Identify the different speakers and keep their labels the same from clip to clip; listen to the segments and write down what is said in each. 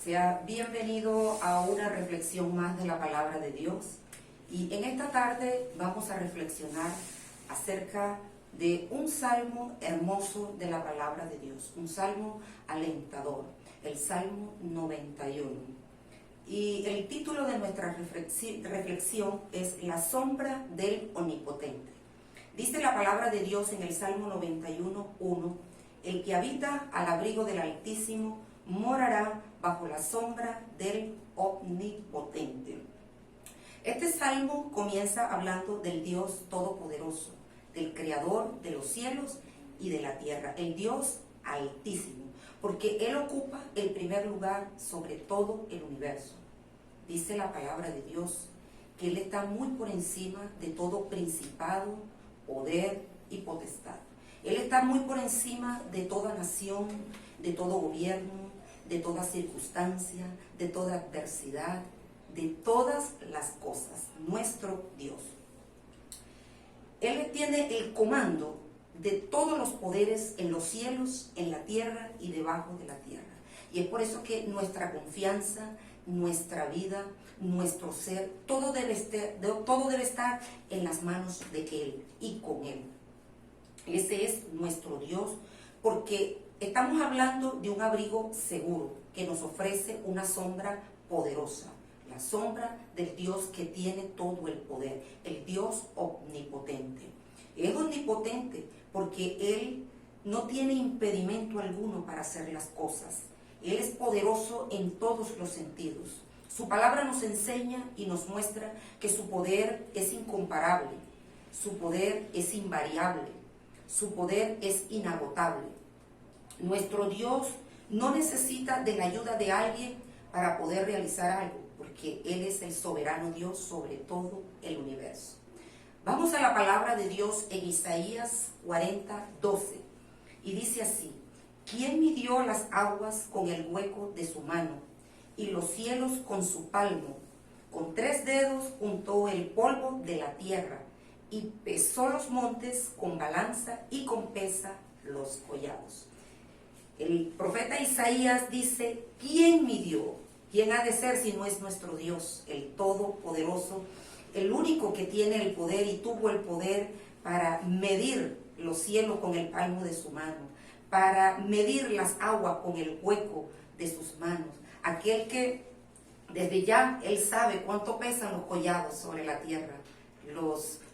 Speaker 1: Sea bienvenido a una reflexión más de la palabra de Dios. Y en esta tarde vamos a reflexionar acerca de un salmo hermoso de la palabra de Dios, un salmo alentador, el Salmo 91. Y el título de nuestra reflexión es La sombra del Omnipotente. Dice la palabra de Dios en el Salmo 91:1: el que habita al abrigo del Altísimo morará bajo la sombra del Omnipotente. Este salmo comienza hablando del Dios Todopoderoso, del Creador de los cielos y de la tierra, el Dios Altísimo, porque Él ocupa el primer lugar sobre todo el universo. Dice la palabra de Dios que Él está muy por encima de todo principado, poder y potestad. Él está muy por encima de toda nación, de todo gobierno, de toda circunstancia, de toda adversidad, de todas las cosas, nuestro Dios. Él tiene el comando de todos los poderes en los cielos, en la tierra y debajo de la tierra. Y es por eso que nuestra confianza, nuestra vida, nuestro ser, todo debe estar en las manos de Él y con Él. Ese es nuestro Dios, porque estamos hablando de un abrigo seguro que nos ofrece una sombra poderosa, la sombra del Dios que tiene todo el poder, el Dios omnipotente. Es omnipotente porque Él no tiene impedimento alguno para hacer las cosas. Él es poderoso en todos los sentidos. Su palabra nos enseña y nos muestra que su poder es incomparable, su poder es invariable, su poder es inagotable. Nuestro Dios no necesita de la ayuda de alguien para poder realizar algo, porque Él es el soberano Dios sobre todo el universo. Vamos a la palabra de Dios en Isaías 40:12, y dice así: ¿quién midió las aguas con el hueco de su mano, y los cielos con su palmo? Con 3 dedos juntó el polvo de la tierra, y pesó los montes con balanza, y con pesa los collados. El profeta Isaías dice: ¿quién midió? ¿Quién ha de ser si no es nuestro Dios, el Todopoderoso, el único que tiene el poder y tuvo el poder para medir los cielos con el palmo de su mano, para medir las aguas con el hueco de sus manos? Aquel que desde ya Él sabe cuánto pesan los collados sobre la tierra,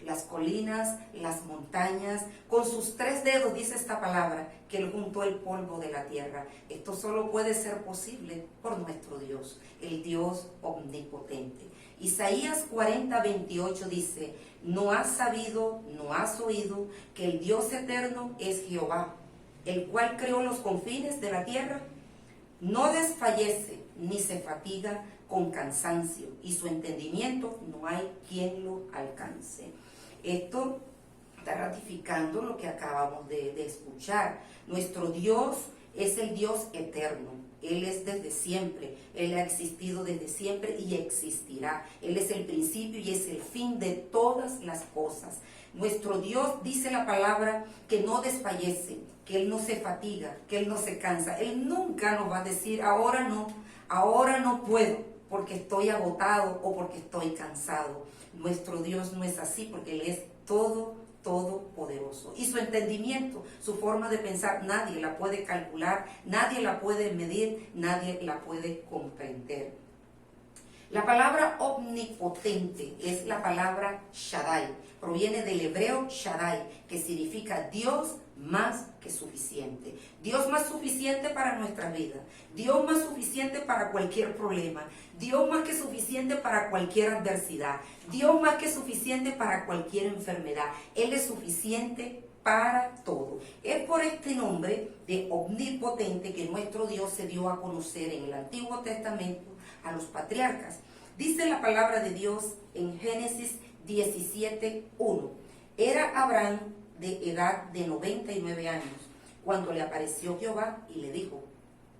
Speaker 1: las colinas, las montañas. Con sus 3 dedos, dice esta palabra, que Él juntó el polvo de la tierra. Esto solo puede ser posible por nuestro Dios, el Dios omnipotente. Isaías 40:28 dice: ¿no has sabido, no has oído que el Dios eterno es Jehová, el cual creó los confines de la tierra? No desfallece ni se fatiga con cansancio, y su entendimiento no hay quien lo alcance. Esto está ratificando lo que acabamos de escuchar. Nuestro Dios es el Dios eterno. Él es desde siempre, Él ha existido desde siempre y existirá. Él es el principio y es el fin de todas las cosas. Nuestro Dios, dice la palabra, que no desfallece, que Él no se fatiga, que Él no se cansa. Él nunca nos va a decir: ahora no puedo, porque estoy agotado o porque estoy cansado. Nuestro Dios no es así, porque Él es todopoderoso. Y su entendimiento, su forma de pensar, nadie la puede calcular, nadie la puede medir, nadie la puede comprender. La palabra omnipotente es la palabra Shaddai. Proviene del hebreo Shaddai, que significa Dios más que suficiente. Dios más suficiente para nuestra vida. Dios más suficiente para cualquier problema. Dios más que suficiente para cualquier adversidad. Dios más que suficiente para cualquier enfermedad. Él es suficiente para todo. Es por este nombre de omnipotente que nuestro Dios se dio a conocer en el Antiguo Testamento a los patriarcas. Dice la palabra de Dios en Génesis 17:1: era Abraham de edad de 99 años cuando le apareció Jehová y le dijo: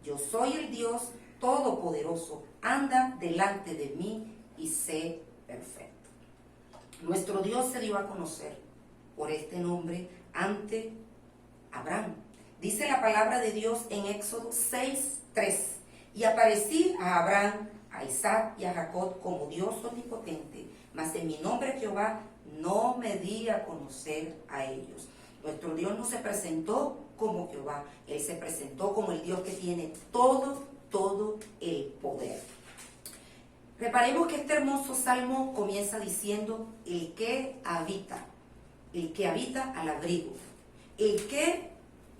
Speaker 1: yo soy el Dios Todopoderoso, anda delante de mí y sé perfecto. Nuestro Dios se dio a conocer por este nombre ante Abraham. Dice la palabra de Dios en Éxodo 6:3: Y aparecí a Abraham, a Isaac y a Jacob como Dios omnipotente, mas en mi nombre Jehová no me di a conocer a ellos. Nuestro Dios no se presentó como Jehová, Él se presentó como el Dios que tiene todo el poder. Reparemos que este hermoso salmo comienza diciendo el que habita al abrigo. El que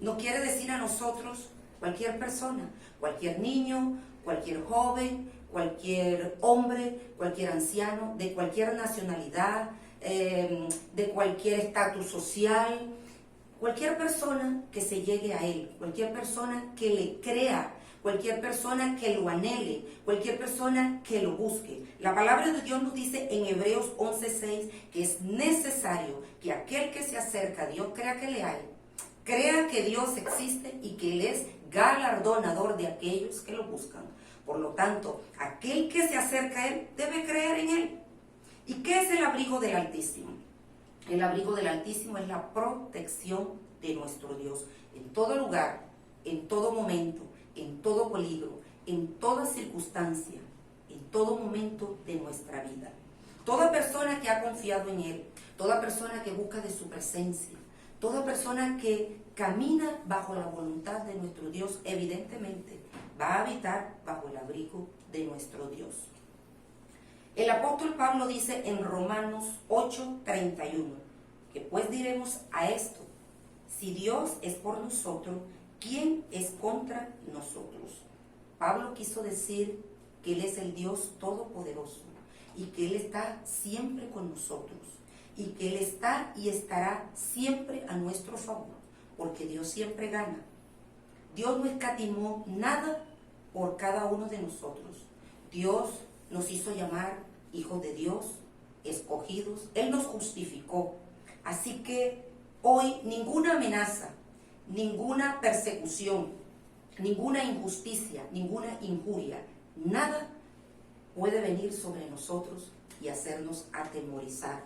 Speaker 1: no quiere decir a nosotros cualquier persona, cualquier niño, cualquier joven, cualquier hombre, cualquier anciano, de cualquier nacionalidad, de cualquier estatus social, cualquier persona que se llegue a Él, cualquier persona que le crea, cualquier persona que lo anhele, cualquier persona que lo busque. La palabra de Dios nos dice en Hebreos 11:6 que es necesario que aquel que se acerca a Dios crea que le hay, crea que Dios existe y que Él es galardonador de aquellos que lo buscan. Por lo tanto, aquel que se acerca a Él debe creer en Él. ¿Y qué es el abrigo del Altísimo? El abrigo del Altísimo es la protección de nuestro Dios en todo lugar, en todo momento, en todo peligro, en toda circunstancia, en todo momento de nuestra vida. Toda persona que ha confiado en Él, toda persona que busca de su presencia, toda persona que camina bajo la voluntad de nuestro Dios, evidentemente va a habitar bajo el abrigo de nuestro Dios. El apóstol Pablo dice en Romanos 8:31, que pues diremos a esto: si Dios es por nosotros, ¿quién es contra nosotros? Pablo quiso decir que Él es el Dios todopoderoso y que Él está siempre con nosotros y que Él está y estará siempre a nuestro favor, porque Dios siempre gana. Dios no escatimó nada por cada uno de nosotros. Dios nos hizo llamar hijos de Dios, escogidos. Él nos justificó. Así que hoy ninguna amenaza, ninguna persecución, ninguna injusticia, ninguna injuria, nada puede venir sobre nosotros y hacernos atemorizar,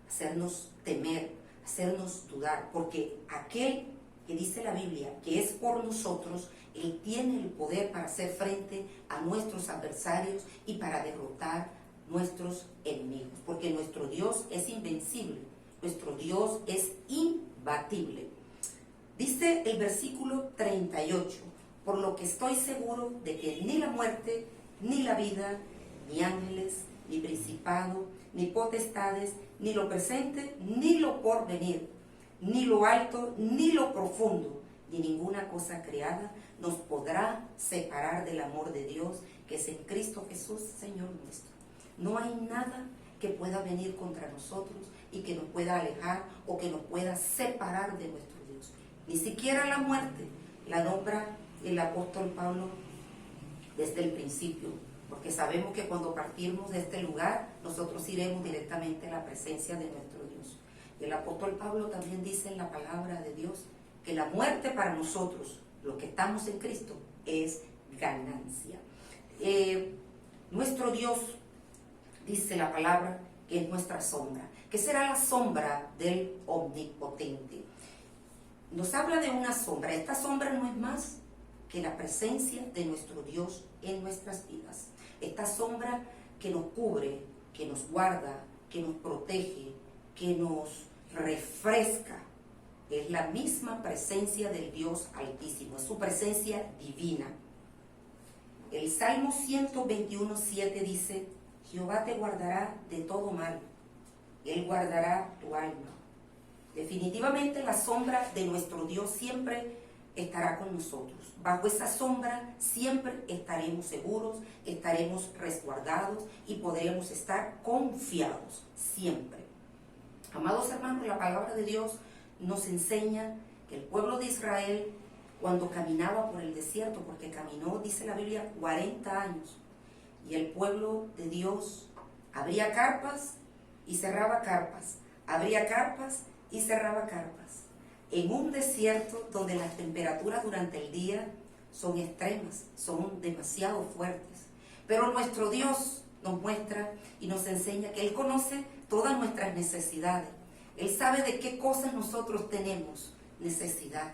Speaker 1: hacernos temer, hacernos dudar, porque aquel que dice la Biblia que es por nosotros, Él tiene el poder para hacer frente a nuestros adversarios y para derrotar nuestros enemigos, porque nuestro Dios es invencible, nuestro Dios es imbatible. Dice el versículo 38, por lo que estoy seguro de que ni la muerte, ni la vida, ni ángeles, ni principado, ni potestades, ni lo presente, ni lo porvenir, ni lo alto, ni lo profundo, ni ninguna cosa creada nos podrá separar del amor de Dios que es en Cristo Jesús, Señor nuestro. No hay nada que pueda venir contra nosotros y que nos pueda alejar o que nos pueda separar de nuestro Dios. Ni siquiera la muerte la nombra el apóstol Pablo desde el principio, porque sabemos que cuando partimos de este lugar, nosotros iremos directamente a la presencia de nuestro Dios. Y el apóstol Pablo también dice en la palabra de Dios que la muerte para nosotros, los que estamos en Cristo, es ganancia. Nuestro Dios, dice la palabra, que es nuestra sombra. ¿Qué será la sombra del Omnipotente? Nos habla de una sombra. Esta sombra no es más que la presencia de nuestro Dios en nuestras vidas. Esta sombra que nos cubre, que nos guarda, que nos protege, que nos refresca. Es la misma presencia del Dios Altísimo, es su presencia divina. El Salmo 121:7 dice: Jehová te guardará de todo mal, Él guardará tu alma. Definitivamente la sombra de nuestro Dios siempre estará con nosotros. Bajo esa sombra siempre estaremos seguros, estaremos resguardados y podremos estar confiados siempre. Amados hermanos, la palabra de Dios nos enseña que el pueblo de Israel, cuando caminaba por el desierto, porque caminó, dice la Biblia, 40 años, y el pueblo de Dios abría carpas y cerraba carpas, abría carpas y cerraba carpas, en un desierto donde las temperaturas durante el día son extremas, son demasiado fuertes. Pero nuestro Dios nos muestra y nos enseña que Él conoce todas nuestras necesidades. Él sabe de qué cosas nosotros tenemos necesidad.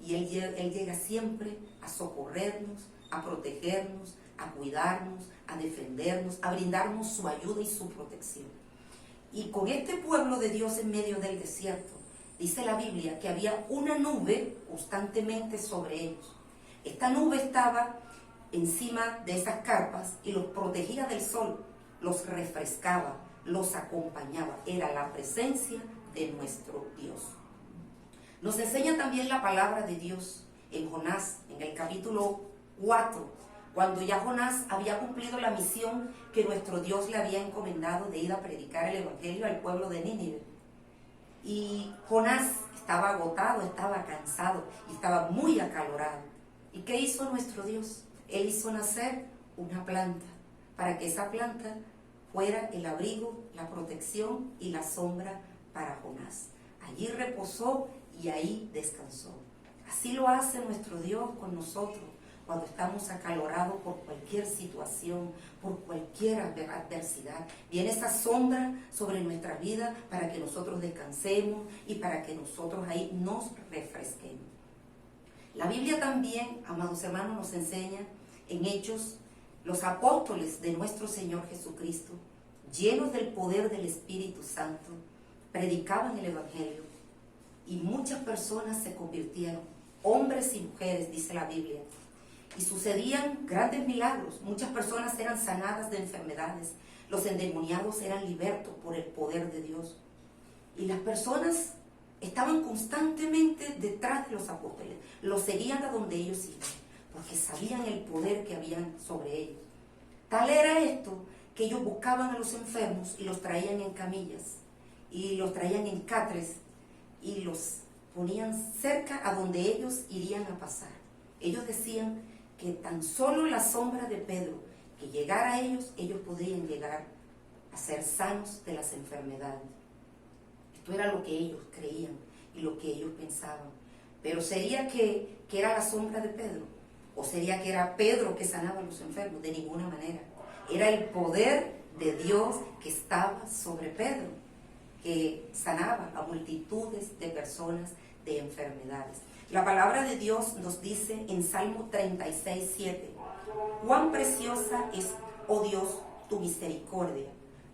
Speaker 1: Y Él llega siempre a socorrernos, a protegernos, a cuidarnos, a defendernos, a brindarnos su ayuda y su protección. Y con este pueblo de Dios en medio del desierto, dice la Biblia que había una nube constantemente sobre ellos. Esta nube estaba encima de esas carpas y los protegía del sol, los refrescaba, los acompañaba. Era la presencia de nuestro Dios. Nos enseña también la palabra de Dios en Jonás, en el capítulo 4, cuando ya Jonás había cumplido la misión que nuestro Dios le había encomendado de ir a predicar el evangelio al pueblo de Nínive. Y Jonás estaba agotado, estaba cansado y estaba muy acalorado. ¿Y qué hizo nuestro Dios? Él hizo nacer una planta, para que esa planta fuera el abrigo, la protección y la sombra para Jonás. Allí reposó y ahí descansó. Así lo hace nuestro Dios con nosotros cuando estamos acalorados por cualquier situación, por cualquier adversidad. Viene esa sombra sobre nuestra vida para que nosotros descansemos y para que nosotros ahí nos refresquemos. La Biblia también, amados hermanos, nos enseña en Hechos, los apóstoles de nuestro Señor Jesucristo, llenos del poder del Espíritu Santo, predicaban el Evangelio y muchas personas se convirtieron, hombres y mujeres, dice la Biblia, y sucedían grandes milagros. Muchas personas eran sanadas de enfermedades, los endemoniados eran libertos por el poder de Dios, y las personas estaban constantemente detrás de los apóstoles, los seguían a donde ellos iban, porque sabían el poder que habían sobre ellos. Tal era esto que ellos buscaban a los enfermos y los traían en camillas, y los traían en catres, y los ponían cerca a donde ellos irían a pasar. Ellos decían que tan solo la sombra de Pedro, que llegara a ellos podrían llegar a ser sanos de las enfermedades. Esto era lo que ellos creían y lo que ellos pensaban. Pero ¿sería que era la sombra de Pedro? ¿O sería que era Pedro que sanaba a los enfermos? De ninguna manera. Era el poder de Dios que estaba sobre Pedro, que sanaba a multitudes de personas de enfermedades. La palabra de Dios nos dice en Salmo 36:7, cuán preciosa es, oh Dios, tu misericordia.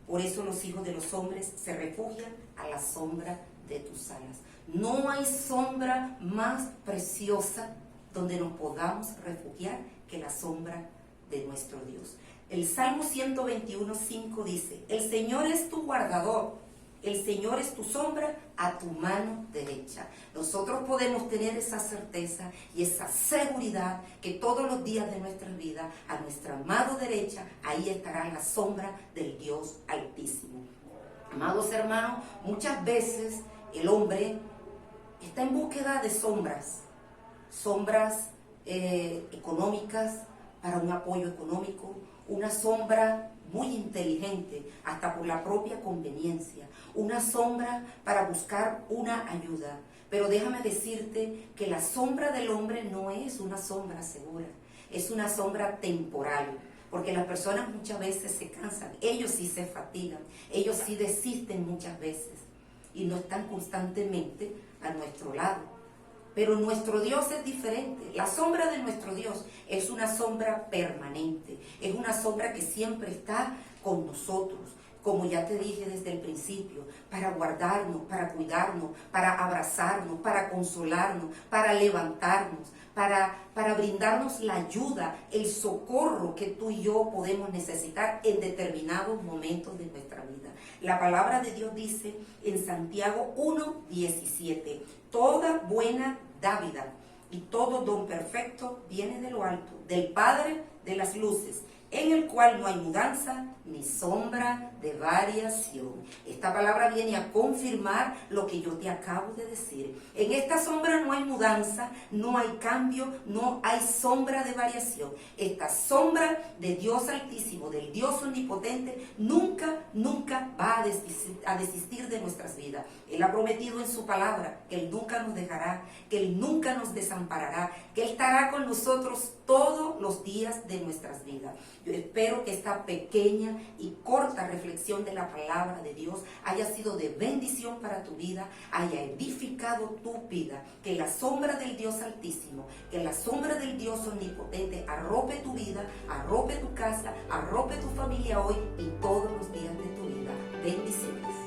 Speaker 1: Por eso los hijos de los hombres se refugian a la sombra de tus alas. No hay sombra más preciosa donde nos podamos refugiar que la sombra de nuestro Dios. El Salmo 121:5 dice, el Señor es tu guardador, el Señor es tu sombra a tu mano derecha. Nosotros podemos tener esa certeza y esa seguridad que todos los días de nuestra vida, a nuestra mano derecha, ahí estará la sombra del Dios Altísimo. Amados hermanos, muchas veces el hombre está en búsqueda de sombras económicas, para un apoyo económico, una sombra muy inteligente, hasta por la propia conveniencia, una sombra para buscar una ayuda. Pero déjame decirte que la sombra del hombre no es una sombra segura, es una sombra temporal, porque las personas muchas veces se cansan, ellos sí se fatigan, ellos sí desisten muchas veces y no están constantemente a nuestro lado. Pero nuestro Dios es diferente. La sombra de nuestro Dios es una sombra permanente, es una sombra que siempre está con nosotros, como ya te dije desde el principio, para guardarnos, para cuidarnos, para abrazarnos, para consolarnos, para levantarnos, para brindarnos la ayuda, el socorro que tú y yo podemos necesitar en determinados momentos de nuestra vida. La palabra de Dios dice en Santiago 1:17, toda buena dádiva y todo don perfecto viene de lo alto, del Padre de las luces, en el cual no hay mudanza ni sombra de variación. Esta palabra viene a confirmar lo que yo te acabo de decir. En esta sombra no hay mudanza, no hay cambio, no hay sombra de variación. Esta sombra de Dios Altísimo, del Dios Omnipotente, nunca va a desistir de nuestras vidas. Él ha prometido en su palabra que Él nunca nos dejará, que Él nunca nos desamparará, que Él estará con nosotros todos los días de nuestras vidas. Yo espero que esta pequeña y corta reflexión de la palabra de Dios haya sido de bendición para tu vida, haya edificado tu vida, que la sombra del Dios Altísimo, que la sombra del Dios Omnipotente arrope tu vida, arrope tu casa, arrope tu familia hoy y todos los días de tu vida. Bendiciones.